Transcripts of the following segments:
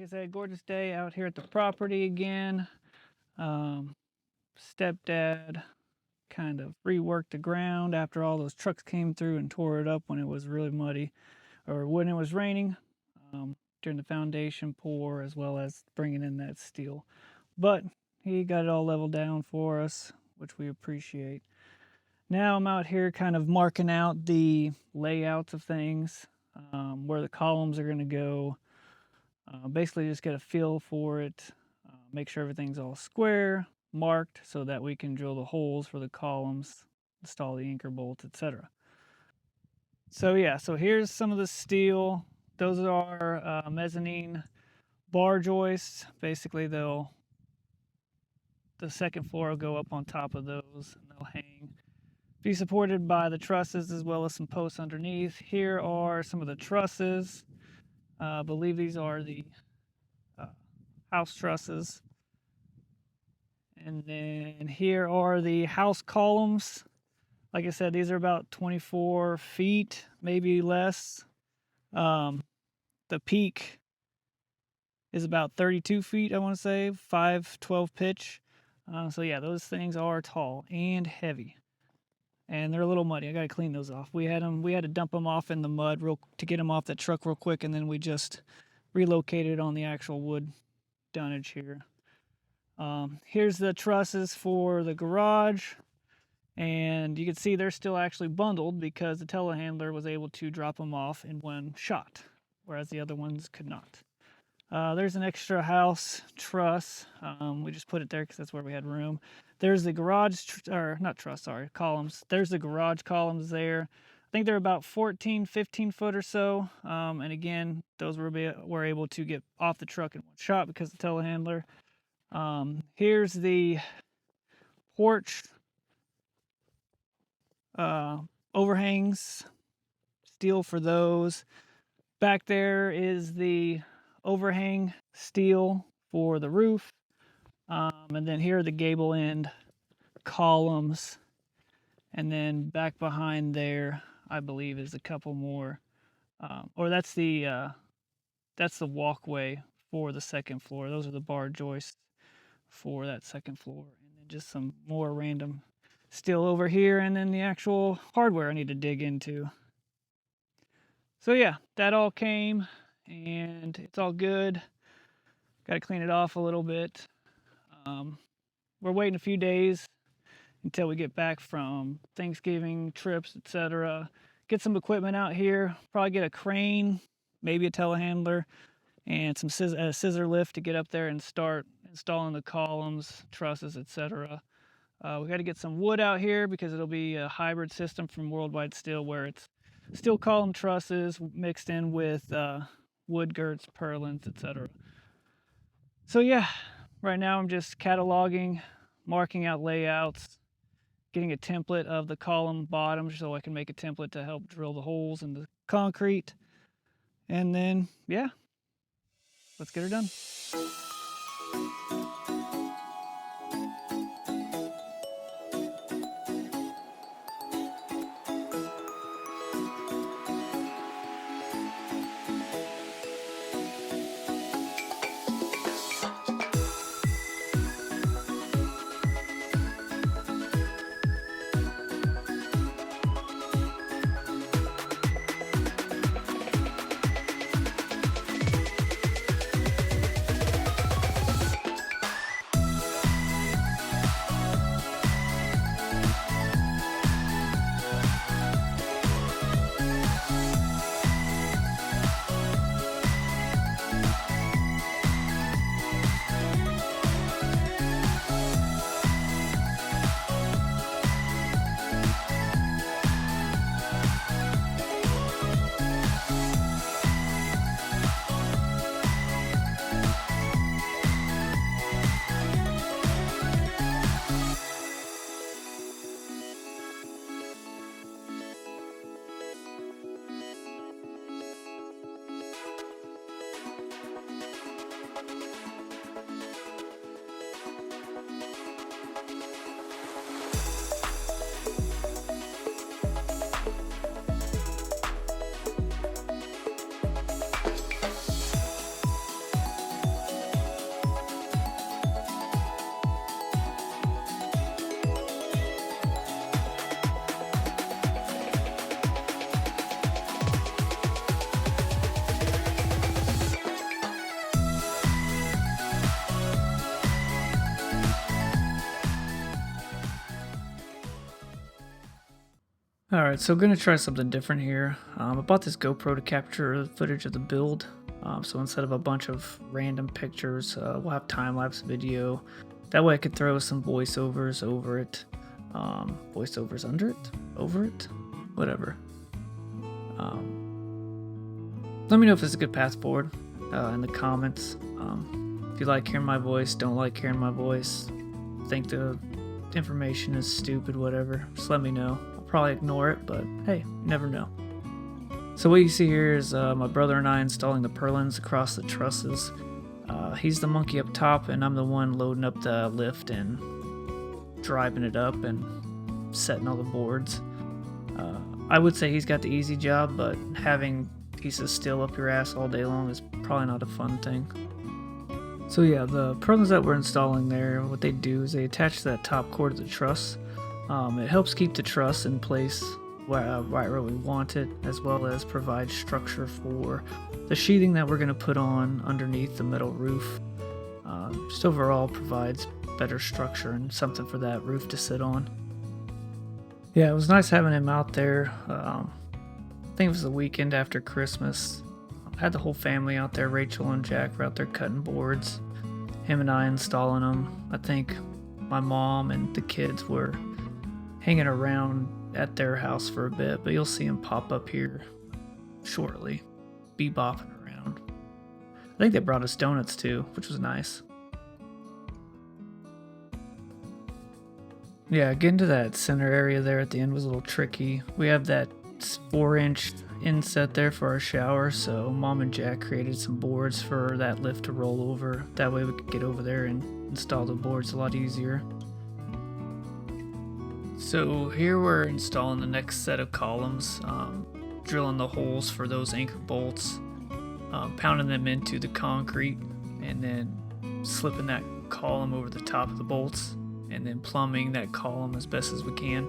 I said, gorgeous day out here at the property again. Stepdad kind of reworked the ground after all those trucks came through and tore it up when it was really muddy, or when it was raining, during the foundation pour, as well as bringing in that steel. But he got it all leveled down for us, which we appreciate. Now I'm out here kind of marking out the layouts of things, where the columns are going to go. Basically just get a feel for it, make sure everything's all square, marked, so that we can drill the holes for the columns, install the anchor bolts, etc. So yeah, so here's some of the steel. Those are mezzanine bar joists. Basically the second floor will go up on top of those and they'll hang. Be supported by the trusses as well as some posts underneath. Here are some of the trusses. I believe these are the house trusses. And then here are the house columns. Like I said, these are about 24 feet, maybe less. The peak is about 32 feet, I want to say, 512 pitch. So yeah, those things are tall and heavy. And they're a little muddy. I got to clean those off. We had to dump them off in the mud to get them off that truck real quick, and then we just relocated on the actual wood dunnage here. Here's the trusses for the garage, and you can see they're still actually bundled because the telehandler was able to drop them off in one shot, whereas the other ones could not. There's an extra house truss. We just put it there because that's where we had room. There's the garage, columns. There's the garage columns there. I think they're about 14, 15 foot or so. And again, those were able to get off the truck in one shot because of the telehandler. Here's the porch overhangs, steel for those. Back there is the overhang steel for the roof. And then here are the gable end columns. And then back behind there, I believe, is a couple more. Or that's the walkway for the second floor. Those are the bar joists for that second floor. And then just some more random steel over here, and then the actual hardware I need to dig into. So yeah, that all came, and it's all good. Got to clean it off a little bit. We're waiting a few days until we get back from Thanksgiving trips, etc. Get some equipment out here. Probably get a crane, maybe a telehandler, and some scissor lift to get up there and start installing the columns, trusses, etc. We got to get some wood out here because it'll be a hybrid system from Worldwide Steel, where it's steel column trusses mixed in with wood girts, purlins, etc. So yeah, right now I'm just cataloging, marking out layouts, getting a template of the column bottoms so I can make a template to help drill the holes in the concrete. And then, yeah, let's get her done. Alright, so gonna try something different here. I bought this GoPro to capture footage of the build. So instead of a bunch of random pictures, we'll have time-lapse video. That way I could throw some voiceovers over it. Voiceovers under it? Over it? Whatever. Let me know if this is a good path forward in the comments. If you like hearing my voice, don't like hearing my voice, think the information is stupid, whatever, just let me know. I'll probably ignore it, but hey, you never know. So what you see here is my brother and I installing the purlins across the trusses. He's the monkey up top, and I'm the one loading up the lift and driving it up and setting all the boards. I would say he's got the easy job, but having pieces of steel up your ass all day long is probably not a fun thing. So yeah, the purlins that we're installing there, what they do is they attach that top core to the truss. It helps keep the truss in place right where we want it, as well as provide structure for the sheathing that we're going to put on underneath the metal roof. Just overall provides better structure and something for that roof to sit on. Yeah, it was nice having him out there. I think it was the weekend after Christmas. I had the whole family out there. Rachel and Jack were out there cutting boards. Him and I installing them. I think my mom and the kids were hanging around at their house for a bit, but you'll see him pop up here shortly, bebopping around. I think they brought us donuts too, which was nice. Yeah, getting to that center area there at the end was a little tricky. We have that 4-inch inset there for our shower, so Mom and Jack created some boards for that lift to roll over. That way we could get over there and install the boards a lot easier. So here we're installing the next set of columns, drilling the holes for those anchor bolts, pounding them into the concrete, and then slipping that column over the top of the bolts, and then plumbing that column as best as we can,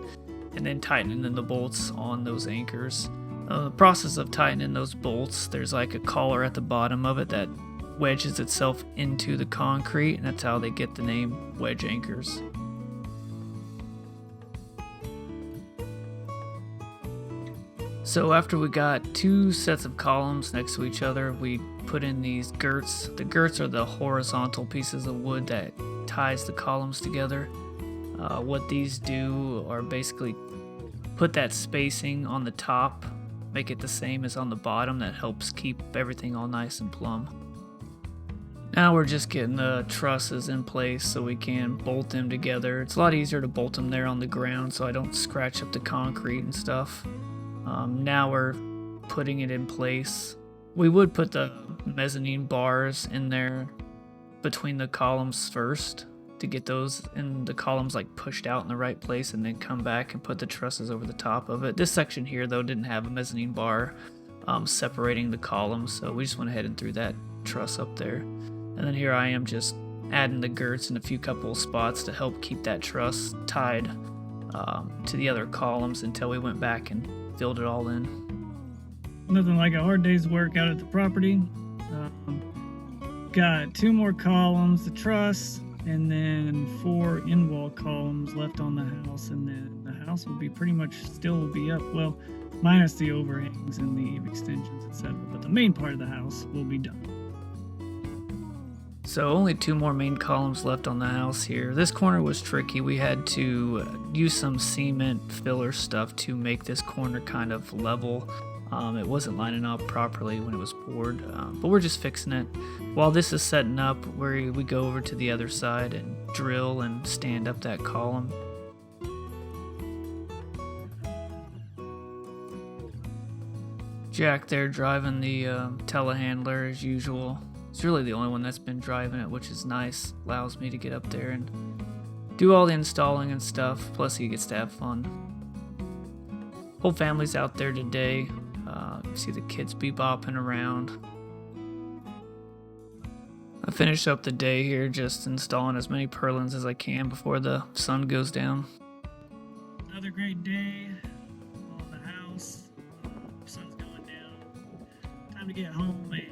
and then tightening in the bolts on those anchors. The process of tightening those bolts, there's like a collar at the bottom of it that wedges itself into the concrete, and that's how they get the name wedge anchors. So after we got 2 sets of columns next to each other, we put in these girts. The girts are the horizontal pieces of wood that ties the columns together. What these do are basically put that spacing on the top, make it the same as on the bottom. That helps keep everything all nice and plumb. Now we're just getting the trusses in place so we can bolt them together. It's a lot easier to bolt them there on the ground so I don't scratch up the concrete and stuff. Now we're putting it in place. We would put the mezzanine bars in there between the columns first to get those in the columns like pushed out in the right place, and then come back and put the trusses over the top of it. This section here though didn't have a mezzanine bar separating the columns, so we just went ahead and threw that truss up there. And then here I am just adding the girts in a few couple of spots to help keep that truss tied to the other columns until we went back and filled it all in. Nothing like a hard day's work out at the property. Got 2 more columns, the truss, and then 4 in-wall columns left on the house, and then the house will be pretty much still be up, well, minus the overhangs and the eave extensions, etc. But the main part of the house will be done. So only 2 more main columns left on the house here. This corner was tricky. We had to use some cement filler stuff to make this corner kind of level. It wasn't lining up properly when it was poured, but we're just fixing it. While this is setting up, we go over to the other side and drill and stand up that column. Jack there driving the telehandler as usual. It's really the only one that's been driving it, which is nice. Allows me to get up there and do all the installing and stuff, plus he gets to have fun. Whole family's out there today. You see the kids bebopping around. I finished up the day here just installing as many purlins as I can before the sun goes down. Another great day on the house. Sun's going down. Time to get home and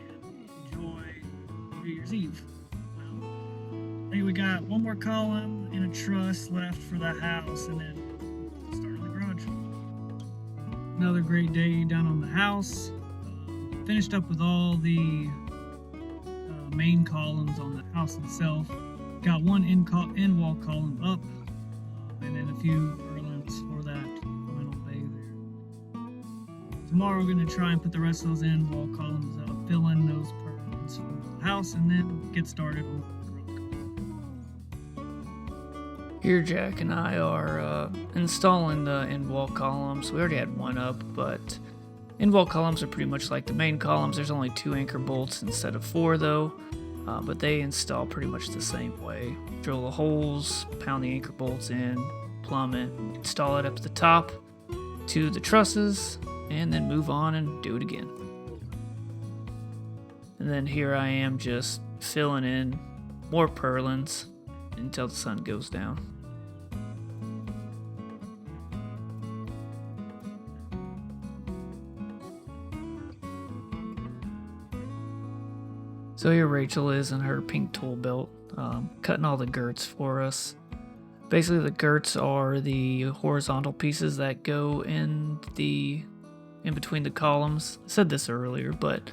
enjoy New Year's Eve. Well, I think we got 1 more column and a truss left for the house, and then start on the garage. Another great day down on the house. Finished up with all the main columns on the house itself. Got one end wall column up, and then a few purlins for that window bay there. Tomorrow we're going to try and put the rest of those end wall columns up, fill in those purlins for the house, and then get started on the roof. Here Jack and I are installing the end wall columns. We already had one up, but end wall columns are pretty much like the main columns. There's only 2 anchor bolts instead of 4 though, but they install pretty much the same way. Drill the holes, pound the anchor bolts in, plumb it, install it up to the top to the trusses, and then move on and do it again. And then here I am just filling in more purlins until the sun goes down. So here Rachel is in her pink tool belt, cutting all the girts for us. Basically the girts are the horizontal pieces that go in between the columns. I said this earlier, but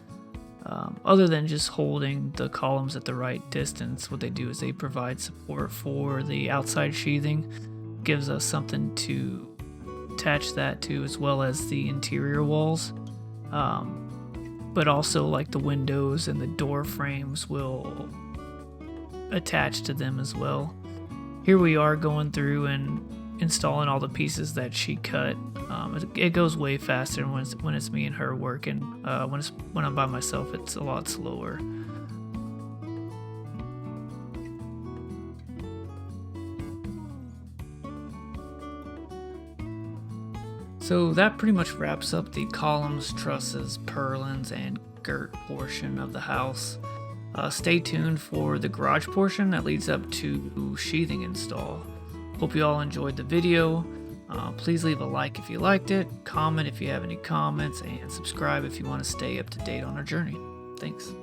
other than just holding the columns at the right distance, what they do is they provide support for the outside sheathing, gives us something to attach that to, as well as the interior walls. But also like the windows and the door frames will attach to them as well. Here we are going through and installing all the pieces that she cut. It goes way faster when it's me and her working. When I'm by myself, it's a lot slower. So that pretty much wraps up the columns, trusses, purlins, and girt portion of the house. Stay tuned for the garage portion that leads up to sheathing install. Hope you all enjoyed the video. Please leave a like if you liked it, comment if you have any comments, and subscribe if you want to stay up to date on our journey. Thanks.